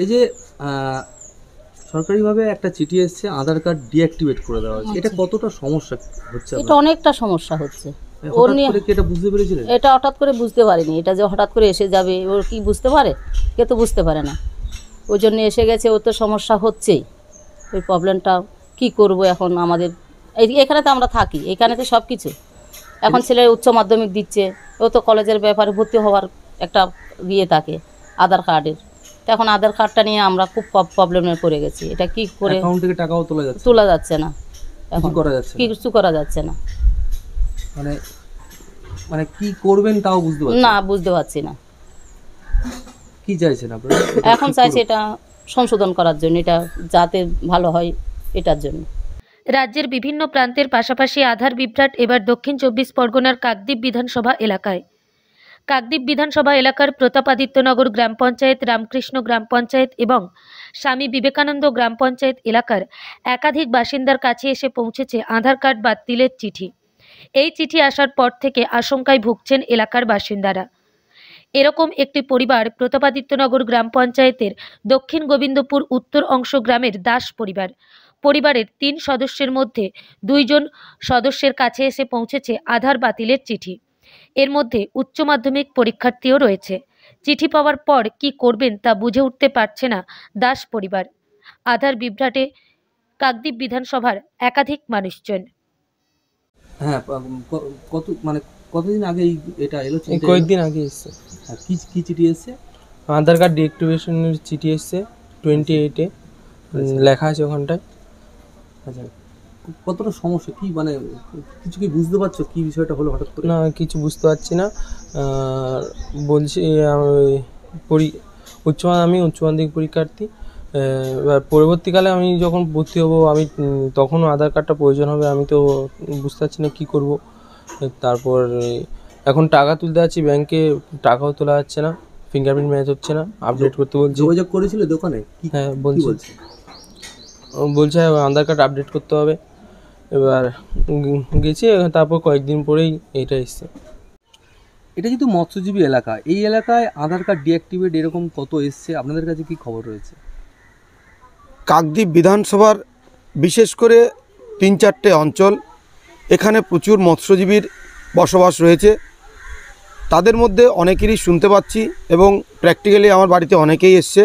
এই যে সরকারিভাবে একটা চিঠি এসেছে, আধার কার্ড ডিঅ্যাক্টিভেট করে দেওয়া হয়েছে, এটা কতটা সমস্যা হচ্ছে? এটা অনেকটা সমস্যা হচ্ছে। হঠাৎ করে কি এটা বুঝতে পেরেছিলেন? এটা হঠাৎ করে বুঝতে পারিনি, এটা যে হঠাৎ করে এসে যাবে ওর কি বুঝতে পারে? কে তো বুঝতে পারে না, ওই জন্য এসে গেছে। ও তো সমস্যা হচ্ছেই, ওই প্রবলেমটা কি করব এখন। আমাদের এখানে তো আমরা থাকি, এখানে তো সব কিছু। এখন ছেলে উচ্চ মাধ্যমিক দিচ্ছে, ও তো কলেজের ব্যাপারে ভর্তি হওয়ার একটা থাকে আধার কার্ডের। তো এখন আধার কার্ডটা নিয়ে আমরা খুব প্রবলেমে পড়ে গেছি। এটা কি করে অ্যাকাউন্ট থেকে টাকাও তোলা যাচ্ছে না, এখন কিছু করা যাচ্ছে না। মানে মানে কি করবেন তাও বুঝতে পারছি না। কি চাইছেন আপনারা? এখন চাইছি এটা সংশোধন করার জন্য, এটা যাতে ভালো হয় এটার জন্য। রাজ্যের বিভিন্ন প্রান্তের পাশাপাশি আধার বিভ্রাট এবার দক্ষিণ 24 পরগনার কাকদ্বীপ বিধানসভা এলাকায়। কাকদ্বীপ বিধানসভা এলাকার প্রতাপাদিত্যনগর গ্রাম পঞ্চায়েত, রামকৃষ্ণ গ্রাম পঞ্চায়েত এবং স্বামী বিবেকানন্দ গ্রাম পঞ্চায়েত এলাকার একাধিক বাসিন্দার কাছে এসে পৌঁছেছে আধার কার্ড বাতিলের চিঠি। এই চিঠি আসার পর থেকে আশঙ্কায় ভুগছেন এলাকার বাসিন্দারা। এরকম একটি পরিবার প্রতাপাদিত্যনগর গ্রাম পঞ্চায়েতের দক্ষিণ গোবিন্দপুর উত্তর অংশ গ্রামের দাস পরিবার। পরিবারের 3 সদস্যের মধ্যে 2 জন সদস্যের কাছে এসে পৌঁছেছে আধার বাতিলের চিঠি। এর মধ্যে উচ্চ মাধ্যমিক পরীক্ষার্থীও রয়েছে। চিঠি পাওয়ার পর কি করবেন তা বুঝে উঠতে পারছে না দাস পরিবার। আধার বিভ্রাটে কাকদ্বীপ বিধানসভার একাধিক মানুষজন। হ্যাঁ, কতদিন আগে এটা এলো? কয়েকদিন আগে এসছে। কি চিঠি এসছে? আধার কার্ড ডিঅ্যাক্টিভেশনের চিঠি এসছে 28-এ, লেখা আছে ওখানটায়। আচ্ছা, কতটা সমস্যা কি, মানে কিছু কি বুঝতে পারছো কি বিষয়টা হলো হঠাৎ করে? না, কিছু বুঝতে পারছি না। বলছি আমি উচ্চ মাধ্যমিক পরীক্ষার্থী। এবার পরবর্তীকালে আমি যখন ভর্তি হব, আমি তখনও আধার কার্ডটা প্রয়োজন হবে। আমি তো বুঝতে পারছি না কী করব। তারপর এখন টাকা তুলতে যাচ্ছি ব্যাংকে, টাকাও তোলা যাচ্ছে না, ফিঙ্গারপ্রিন্ট ম্যাচ হচ্ছে না, আপডেট করতে বলছি। যোগাযোগ করেছিল দোকানে? হ্যাঁ, বলছে আধার কার্ড আপডেট করতে হবে। এবার গেছি, তারপর কয়েকদিন পরেই এটা এসছে। এটা যেহেতু মৎস্যজীবী এলাকা, এই এলাকায় আধার কার্ড ডিঅ্যাক্টিভেট এরকম কত এসছে? আপনাদের কাছে কি খবর রয়েছে? কাকদ্বীপ বিধানসভার বিশেষ করে 3-4টে অঞ্চল, এখানে প্রচুর মৎস্যজীবীর বসবাস রয়েছে। তাদের মধ্যে অনেকেরই শুনতে পাচ্ছি এবং প্র্যাকটিক্যালি আমার বাড়িতে অনেকেই এসছে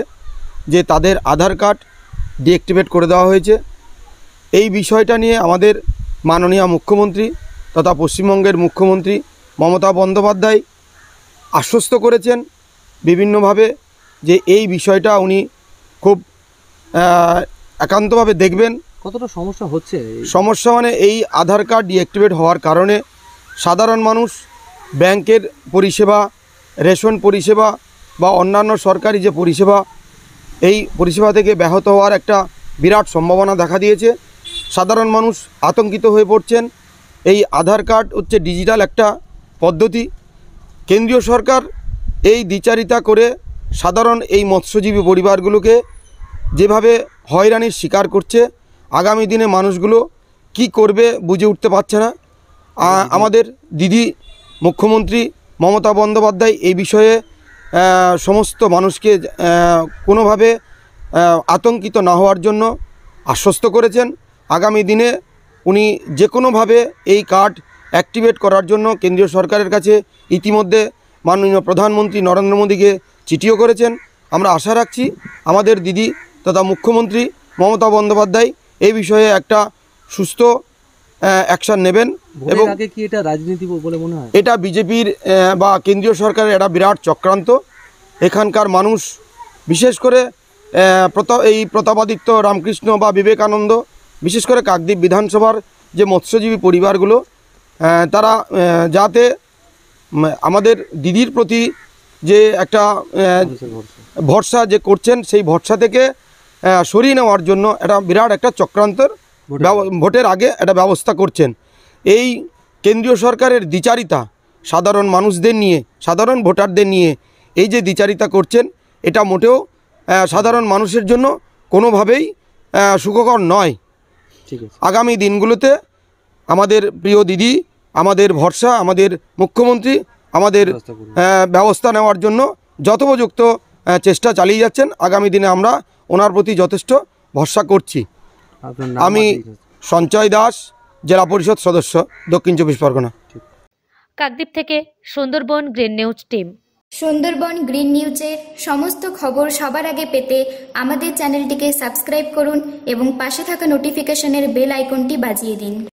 যে তাদের আধার কার্ড ডিঅ্যাক্টিভেট করে দেওয়া হয়েছে। এই বিষয়টা নিয়ে আমাদের মাননীয় মুখ্যমন্ত্রী তথা পশ্চিমবঙ্গের মুখ্যমন্ত্রী মমতা বন্দ্যোপাধ্যায় আশ্বস্ত করেছেন বিভিন্নভাবে যে এই বিষয়টা উনি খুব একান্তভাবে দেখবেন। কতটা সমস্যা হচ্ছে? সমস্যা মানে এই আধার কার্ড ডিঅ্যাক্টিভেট হওয়ার কারণে সাধারণ মানুষ ব্যাংকের পরিষেবা, রেশন পরিষেবা বা অন্যান্য সরকারি যে পরিষেবা, এই পরিষেবা থেকে ব্যাহত হওয়ার একটা বিরাট সম্ভাবনা দেখা দিয়েছে। সাধারণ মানুষ আতঙ্কিত হয়ে পড়ছেন। এই আধার কার্ড হচ্ছে ডিজিটাল একটা পদ্ধতি। কেন্দ্রীয় সরকার এই দ্বিচারিতা করে সাধারণ এই মৎস্যজীবী পরিবারগুলোকে যেভাবে হয়রানির শিকার করছে, আগামী দিনে মানুষগুলো কি করবে বুঝে উঠতে পারছে না। আমাদের দিদি মুখ্যমন্ত্রী মমতা বন্দ্যোপাধ্যায় এই বিষয়ে সমস্ত মানুষকে কোনোভাবে আতঙ্কিত না হওয়ার জন্য আশ্বস্ত করেছেন। আগামী দিনে উনি যে কোনোভাবে এই কার্ড অ্যাক্টিভেট করার জন্য কেন্দ্রীয় সরকারের কাছে ইতিমধ্যে মাননীয় প্রধানমন্ত্রী নরেন্দ্র মোদীকে চিঠিও করেছেন। আমরা আশা রাখছি আমাদের দিদি তথা মুখ্যমন্ত্রী মমতা বন্দ্যোপাধ্যায় এই বিষয়ে একটা সুস্থ অ্যাকশন নেবেন। এবং কি এটা রাজনীতি বলে মনে হয়? এটা বিজেপির বা কেন্দ্রীয় সরকারের একটা বিরাট চক্রান্ত। এখানকার মানুষ বিশেষ করে এই প্রতাপাদিত্য, রামকৃষ্ণ বা বিবেকানন্দ, বিশেষ করে কাকদ্বীপ বিধানসভার যে মৎস্যজীবী পরিবারগুলো, তারা যাতে আমাদের দিদির প্রতি যে একটা ভরসা যে করছেন, সেই ভরসা থেকে সরিয়ে নেওয়ার জন্য একটা বিরাট একটা চক্রান্তর ভোটের আগে একটা ব্যবস্থা করছেন। এই কেন্দ্রীয় সরকারের দ্বিচারিতা সাধারণ মানুষদের নিয়ে, সাধারণ ভোটারদের নিয়ে এই যে দ্বিচারিতা করছেন, এটা মোটেও সাধারণ মানুষের জন্য কোনোভাবেই সুখকর নয়। আগামী দিনগুলোতে আমাদের প্রিয় দিদি, আমাদের ভরসা, আমাদের মুখ্যমন্ত্রী আমাদের ব্যবস্থা নেওয়ার জন্য যথোপযুক্ত চেষ্টা চালিয়ে যাচ্ছেন। আগামী দিনে আমরা ওনার প্রতি যথেষ্ট ভরসা করছি। আপনার নাম আমি আর details। সঞ্চয় দাস, জেলা পরিষদ সদস্য, দক্ষিণ 24 পরগনা। কাকদ্বীপ থেকে Sundarban green news team. Sundarban green নিউজের সমস্ত খবর সবার আগে পেতে আমাদের চ্যানেলটিকে সাবস্ক্রাইব করুন এবং পাশে থাকা নোটিফিকেশনের বেল আইকনটি বাজিয়ে দিন।